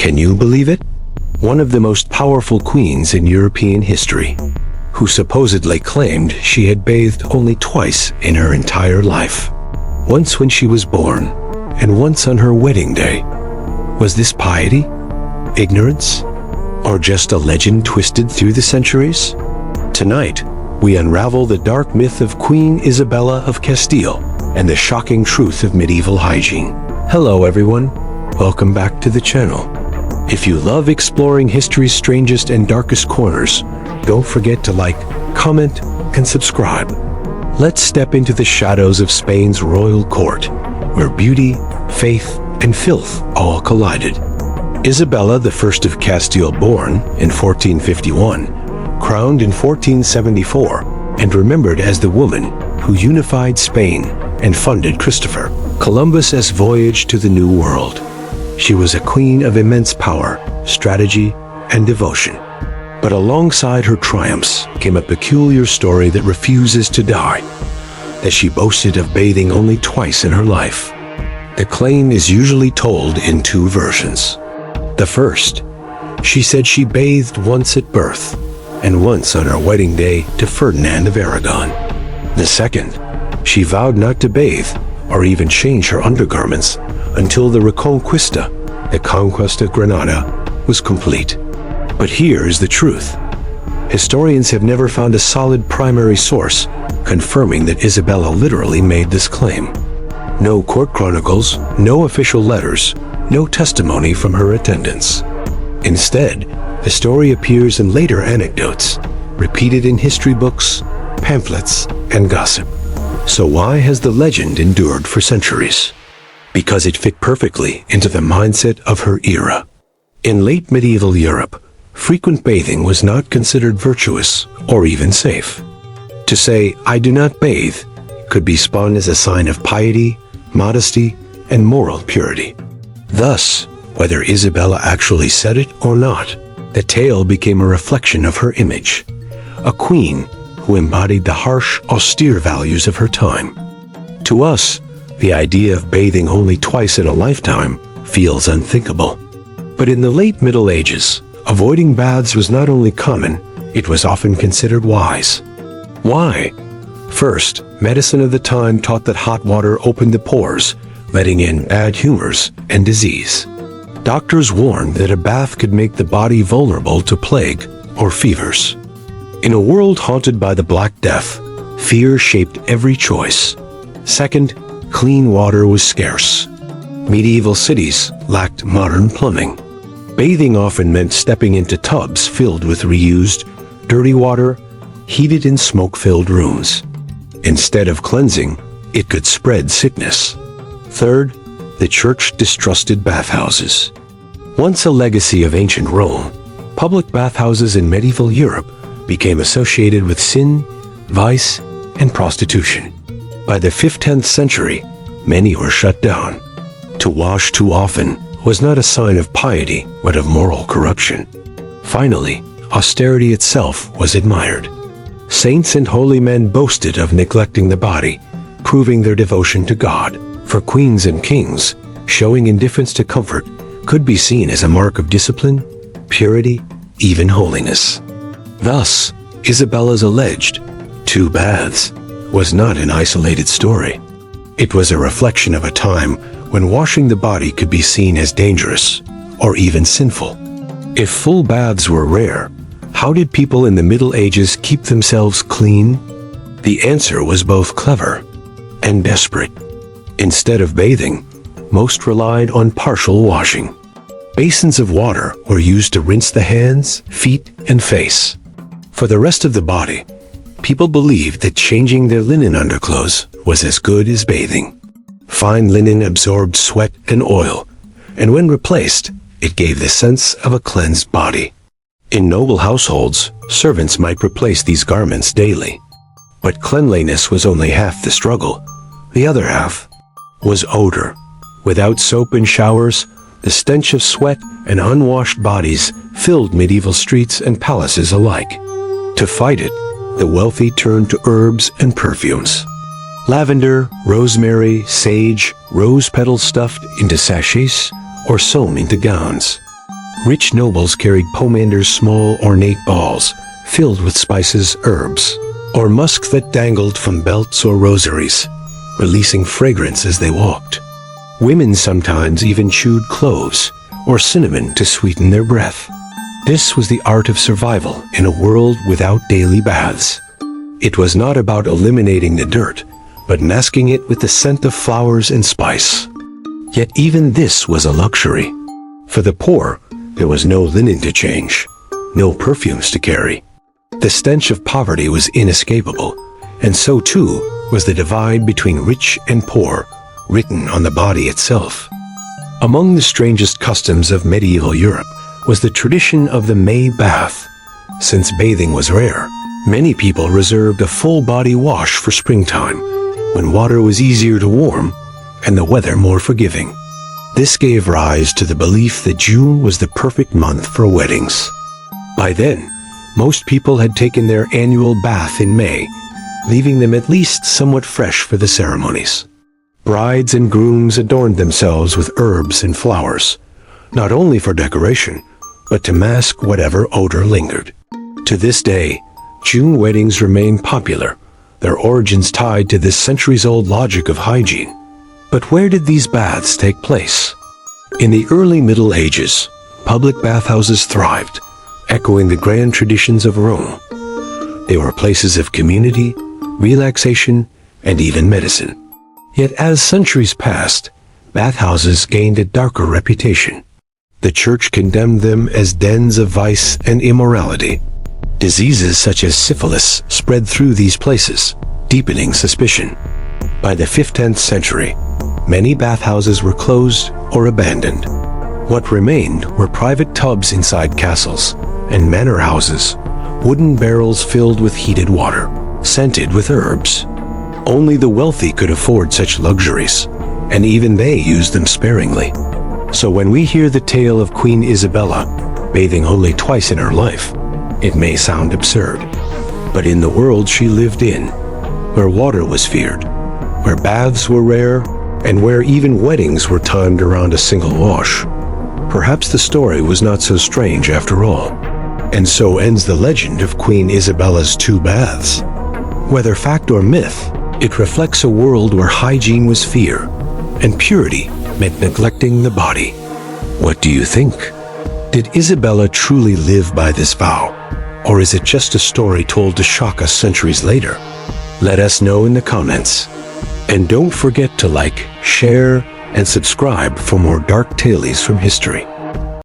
Can you believe it? One of the most powerful queens in European history, who supposedly claimed she had bathed only twice in her entire life. Once when she was born, and once on her wedding day. Was this piety? Ignorance? Or just a legend twisted through the centuries? Tonight, we unravel the dark myth of Queen Isabella of Castile and the shocking truth of medieval hygiene. Hello everyone, welcome back to the channel. If you love exploring history's strangest and darkest corners, don't forget to like, comment, and subscribe. Let's step into the shadows of Spain's royal court, where beauty, faith, and filth all collided. Isabella I of Castile, born in 1451, crowned in 1474, and remembered as the woman who unified Spain and funded Christopher Columbus's voyage to the New World. She was a queen of immense power, strategy, and devotion. But alongside her triumphs came a peculiar story that refuses to die, that she boasted of bathing only twice in her life. The claim is usually told in two versions. The first, she said she bathed once at birth, and once on her wedding day to Ferdinand of Aragon. The second, she vowed not to bathe or even change her undergarments until the Reconquista, the conquest of Granada, was complete. But here is the truth. Historians have never found a solid primary source confirming that Isabella literally made this claim. No court chronicles, no official letters, no testimony from her attendants. Instead, the story appears in later anecdotes, repeated in history books, pamphlets, and gossip. So why has the legend endured for centuries? Because it fit perfectly into the mindset of her era. In late medieval Europe, frequent bathing was not considered virtuous or even safe. To say, "I do not bathe," could be spun as a sign of piety, modesty, and moral purity. Thus, whether Isabella actually said it or not, the tale became a reflection of her image, a queen who embodied the harsh, austere values of her time. To us, the idea of bathing only twice in a lifetime feels unthinkable. But in the late Middle Ages, avoiding baths was not only common, it was often considered wise. Why? First, medicine of the time taught that hot water opened the pores, letting in bad humors and disease. Doctors warned that a bath could make the body vulnerable to plague or fevers. In a world haunted by the Black Death, fear shaped every choice. Second, clean water was scarce. Medieval cities lacked modern plumbing. Bathing often meant stepping into tubs filled with reused, dirty water, heated in smoke-filled rooms. Instead of cleansing, it could spread sickness. Third, the church distrusted bathhouses. Once a legacy of ancient Rome, public bathhouses in medieval Europe became associated with sin, vice, and prostitution. By the 5th-10th century, many were shut down. To wash too often was not a sign of piety, but of moral corruption. Finally, austerity itself was admired. Saints and holy men boasted of neglecting the body, proving their devotion to God. For queens and kings, showing indifference to comfort could be seen as a mark of discipline, purity, even holiness. Thus, Isabella's alleged two baths was not an isolated story. It was a reflection of a time when washing the body could be seen as dangerous or even sinful. If full baths were rare, how did people in the Middle Ages keep themselves clean? The answer was both clever and desperate. Instead of bathing, most relied on partial washing. Basins of water were used to rinse the hands, feet, and face. For the rest of the body, people believed that changing their linen underclothes was as good as bathing. Fine linen absorbed sweat and oil, and when replaced, it gave the sense of a cleansed body. In noble households, servants might replace these garments daily. But cleanliness was only half the struggle. The other half was odor. Without soap and showers, the stench of sweat and unwashed bodies filled medieval streets and palaces alike. To fight it, the wealthy turned to herbs and perfumes. Lavender, rosemary, sage, rose petals stuffed into sachets or sewn into gowns. Rich nobles carried pomanders, small ornate balls, filled with spices, herbs, or musk that dangled from belts or rosaries, releasing fragrance as they walked. Women sometimes even chewed cloves or cinnamon to sweeten their breath. This was the art of survival in a world without daily baths. It was not about eliminating the dirt, but masking it with the scent of flowers and spice. Yet even this was a luxury. For the poor, there was no linen to change, no perfumes to carry. The stench of poverty was inescapable, and so too was the divide between rich and poor, written on the body itself. Among the strangest customs of medieval Europe was the tradition of the May bath. Since bathing was rare, many people reserved a full-body wash for springtime, when water was easier to warm and the weather more forgiving. This gave rise to the belief that June was the perfect month for weddings. By then, most people had taken their annual bath in May, leaving them at least somewhat fresh for the ceremonies. Brides and grooms adorned themselves with herbs and flowers, not only for decoration, but to mask whatever odor lingered. To this day, June weddings remain popular, their origins tied to this centuries-old logic of hygiene. But where did these baths take place? In the early Middle Ages, public bathhouses thrived, echoing the grand traditions of Rome. They were places of community, relaxation, and even medicine. Yet as centuries passed, bathhouses gained a darker reputation. The church condemned them as dens of vice and immorality. Diseases such as syphilis spread through these places, deepening suspicion. By the 15th century, many bathhouses were closed or abandoned. What remained were private tubs inside castles and manor houses, wooden barrels filled with heated water, scented with herbs. Only the wealthy could afford such luxuries, and even they used them sparingly. So when we hear the tale of Queen Isabella bathing only twice in her life, it may sound absurd. But in the world she lived in, where water was feared, where baths were rare, and where even weddings were timed around a single wash, perhaps the story was not so strange after all. And so ends the legend of Queen Isabella's 2 baths. Whether fact or myth, it reflects a world where hygiene was fear, and purity meant neglecting the body. What do you think? Did Isabella truly live by this vow? Or is it just a story told to shock us centuries later? Let us know in the comments. And don't forget to like, share, and subscribe for more dark tales from history.